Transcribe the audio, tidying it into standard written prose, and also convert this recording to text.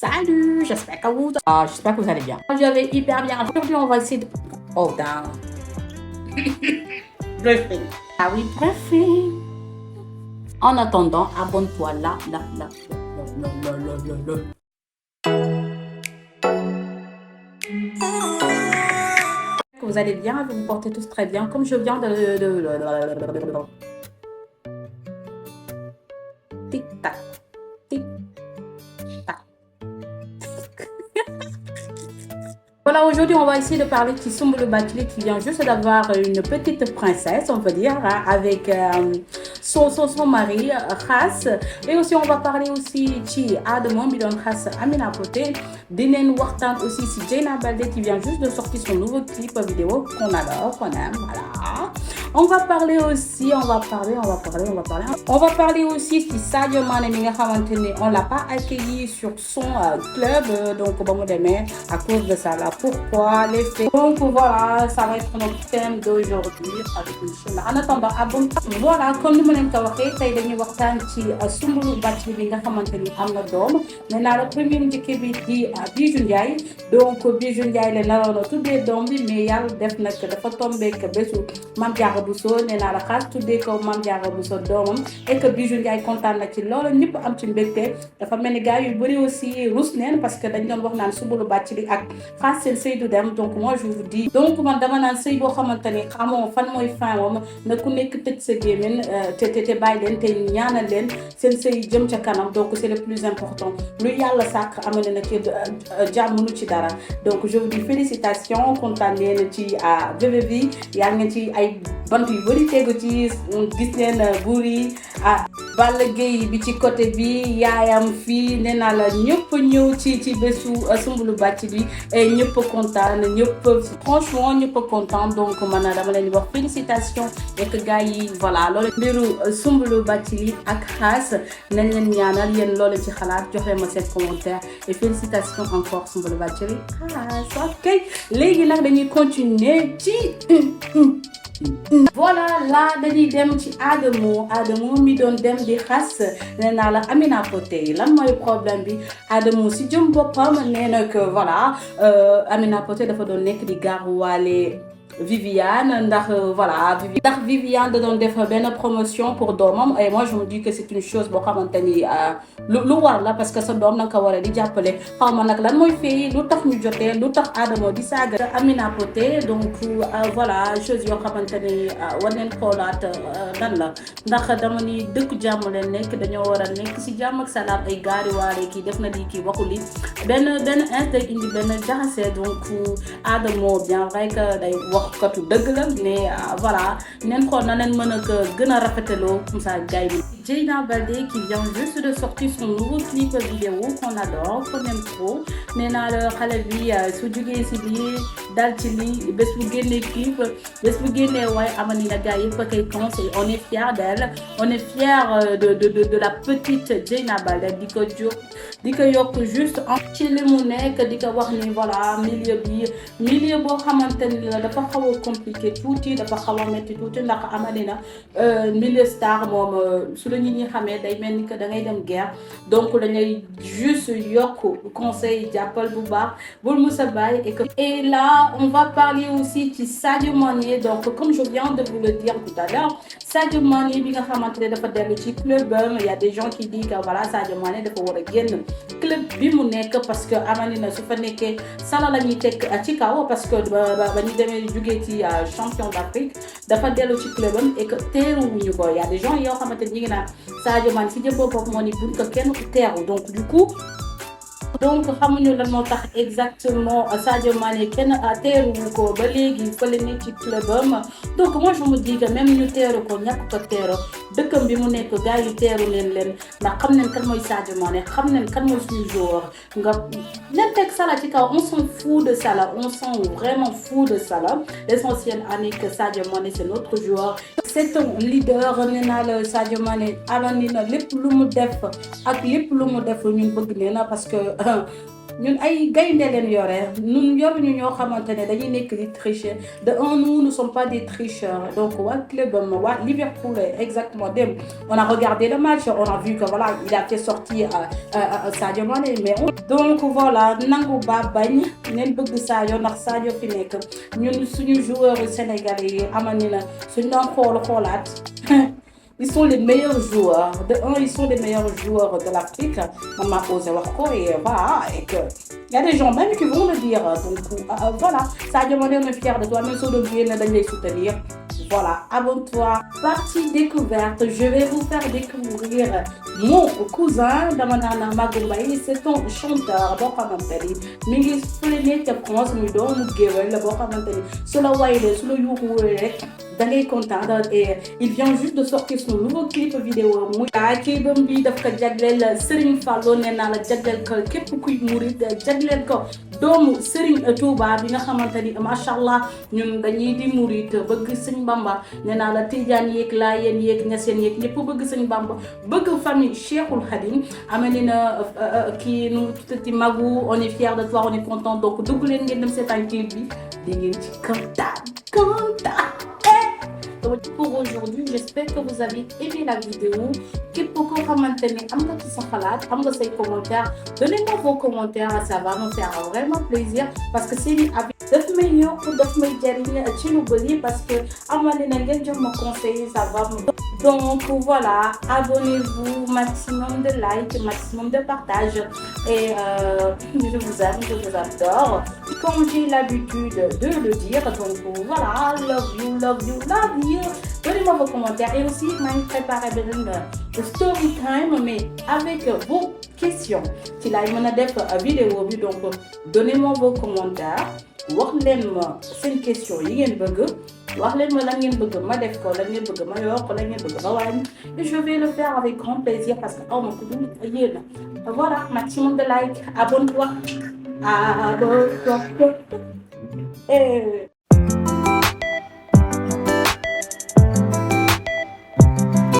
Salut, j'espère que vous allez bien. Je vais hyper bien. Aujourd'hui, on va essayer de... Oh, down. Briefing. Ah oui, briefing. En attendant, abonne-toi là. Vous allez bien, vous vous portez tous très bien, comme je viens de... Tic-tac, tic-tac. Voilà, aujourd'hui, on va essayer de parler de Soumboulou Bathily qui vient juste d'avoir une petite princesse, on peut dire, hein, avec son mari, Khass. Et aussi, on va parler aussi de Adamo, Bidon Khass, Amina Poté. Dinen Wartan aussi, si Dieyna Baldé qui vient juste de sortir son nouveau clip vidéo qu'on adore, qu'on aime, voilà. On va parler aussi, on va parler aussi si Sadio Mané mi nga xamanteni on l'a pas accueilli sur son club, donc ba mu démé à cause de ça là. Pourquoi les faits? Donc voilà, ça va être notre thème d'aujourd'hui avec Inch'Allah. En attendant, abonne-toi. Voilà, comme ni ma leen ko waxee tey dañuy waxtaan ci Soumboulou Bathily bi nga xamanteni am na doom. Nee naa la premier njëkk bi di Bijou Ndiaye, donc Bijou Ndiaye la naroon a tuddee doom bi mais yàlla def nag dafa tombeek bésu Mame Diarra Bousso. Nee naa la Khass tuddee ko Mame Diarra Bousso doomam et que Bijou Ndiaye kontaan na ci loolu ñëpp am ci mbégte. Dafa mel ni gars yu bëri aussi rus neen parce que dañ doon wax naan Soumboulou Bathily ak Khass seen sëy du dem. Donc moi je vous dis, donc man dama naan sëy boo xamante ni xamoo fan mooy fin moom na ku nekk tëj sa gémmiñ te bàyyi leen te ñaanal leen seen sëy jëm ca kanam. Donc c'est le plus important. Lu yàlla sàkk amale na ci jàmm mënu ci dara. Donc je vous dis félicitations, kontaan leen ci bébé bi yaa ngeen ci ay bant yu bëri tegu ci gis ngeen buur yi Balla Gaye bi ci côté bi yaayam fii nee naa la ñëpp ñëw ci bésu Soumboulou Bathily et ñëpp kontaan ñëpp franchement ñëpp kontaan. Donc man dama leen di wax félicitations et que gars yi voilà loolu mbiru Soumboulou Bathily ak Khass nañ leen ñaanal yéen loolu ci xalaat joxe ma seen commentaire et félicitations encore Soumboulou Bathily Khass. Ok, léegi nag dañuy continuer ci voilà là dañuy dem ci Adamo mi doon dem di Khass. Nee naa la Amina Poté lan mooy problème bi. Adamo si jëm boppam nee na que voilà Amina Poté dafa doon nekk di gaaruwaale Viviane ndax voilà Viviane da doon def benn promotion pour doomam et moi je me dis que c'est une chose boo xamante ni lu war la parce que sa doom na nga ko war a di jàppale. xaw ma nag lan mooy fii lu tax ñu jotee lu tax Adamo di saaga Amina Poté. Donc voilà chose yoo xamante ni war nañ xoolaat lan la ndax dama ni dëkk jàmm leen nekk dañoo war a nekk si jàmm ak salaam ay gaariwaale kii def na lii kii waxu li benn insta indi benn jaxase. Donc Adamo bien vrai que day wax katu dëgg la mais voilà neen xool na leen mën a gën a rafetaloo comme ça gars yi. Dieyna Baldé qui vient juste de sortir son nouveau clip vidéo qu'on adore, qu'on aime trop. Nee naa la xale bi su jógee si lii dal ci lii bés bu génnee clip bés bu génnee waaye amani na gars yëpp a koy conseil. On est fiers d'elle, on est fiers de la petite Dieyna Baldé di ko yokk juste ci li mu nekk di ko wax ni voilà milieu boo xamante ni la dafa xaw a compliqué tuuti dafa xaw a métti tuuti ndax amani na milieu star moom su la nit ñi xamee day mel ni que da ngay dem guerre. Donc dañuy juste yokk conseil jàppal bu baax bul musa bàyyi. Et là on va parler aussi ci Sadio Mané. Donc comme je viens de vous le dire tout à l'heure, Sadio Mané bi nga xamante ne dafa dellu ci club il y a des gens qui disent que voilà Sadio Mané dafa war a génn club bi mu nekk parce que amani na su fa nekkee sala la ñuy teg ci kaw parce que ba ñu demee jugee ci champion d'Afrique dafa dellu ci club am et que teeruwuñu ko. Il y a des gens yoo xamante ni ñu ngi naan Sadio Mané si jëm boppam moo ni buñ ko kenn teeru. Donc du coup xamuñu lan moo tax exactement Sadio Mané kenn teeruwu ko ba léegi fële ne ci club am. Donc moi je me dis que même ñu teeru ko ñàkk ko teeru dëkkam bi mu nekk gars yi teeru leen ndax xam nañ kan mooy Sadio Mané, xam nañ kan mooy suñu joueur. Nga leen teg Salah ci kaw, on s'en fout de Salah, on s'en vraiment fout de Salah. L'essentiel est que Sadio Mané c'est notre joueur, c'est un leader. Nee naa la Sadio Mané alani na lépp lu mu def ak lépp lu mu def ñun bëgg nee na parce que ñun ay gaynde leen yore ñun yoruñu ñoo xamante ne dañuy nekk di tricher de un nous ne sommes pas des tricheurs donc waa club waa Liverpool exactement dem on a regardé le match on a vu que voilà il a fait sortir Sadio Mané mais donc voilà nangu ba bañ neen bëgg Sadio ndax Sadio fi nekk ñun suñu joueurs sénégalais yi amani na suñu doon xoolaat ils sont les meilleurs joueurs. De un, ils sont les meilleurs joueurs de l'Afrique. Maman Ose Warko et voilà. Et que il y a des gens même qui vont le dire. Donc voilà. Sadio Mané, on est fiers de toi. Même si on devient d'aller soutenir. Voilà, abonne-toi. Partie découverte, je vais vous faire découvrir mon cousin Damanana Magombaye. C'est un chanteur boo xamante ni mi ngi fële nekk ca France muy doomu géwél la boo xamante ni su la waylee su la yuuxuwee rek da ngay kontaan et il vient juste de sortir son nouveau clip vidéo muy clipam bi daf ko jagleel Serigne Fallou nee naa la jagleel ko képp kuy murid jagleel ko doomu Serigne Touba bi nga xamante ni macha allah ñun dañuy di murid bëgg Sëñ Bamba nee naa la Tijaan yeeg Laayeen yeeg Ñaseen yeeg ñëpp bëgg Sëñ Bamba bëgg famille Cheikhul Khadim amee na kii nu tuddati Magu on est fiers de toi on est content donc dugg leen ngeen dem seetaan clip bi di ngeen ci kontaan. Pour aujourd'hui, j'espère que vous avez aimé la vidéo. Képp koo xamante ni am nga ci sa xalaat am nga say commentaires donnez-moi vos commentaires ça va me faire vraiment plaisir parce que c'est avec daf may yokk daf may jariñ ci lu bëri parce que amane na ngeen jox ma conseil ça va me donc voilà abonnez-vous maximum de likes maximum de partage et je vous aime je vous adore comme j'ai l'habitude de le dire donc voilà love you love you love you donnez-moi vos commentaires et aussi maa ngi préparé beneen story time mais avec vos questions ci laay mën a def vidéo bi donc donnez-moi vos commentaires wax leen ma seen question yi ngeen bëgg wax leen ma lan ngeen bëgg ma def ko lan ngeen bëgg ma yokk lan ngeen bëgg ma wàññi et je vais le faire avec grand plaisir parce que ma ko dund yéen voilà maximum de like abonne-toi et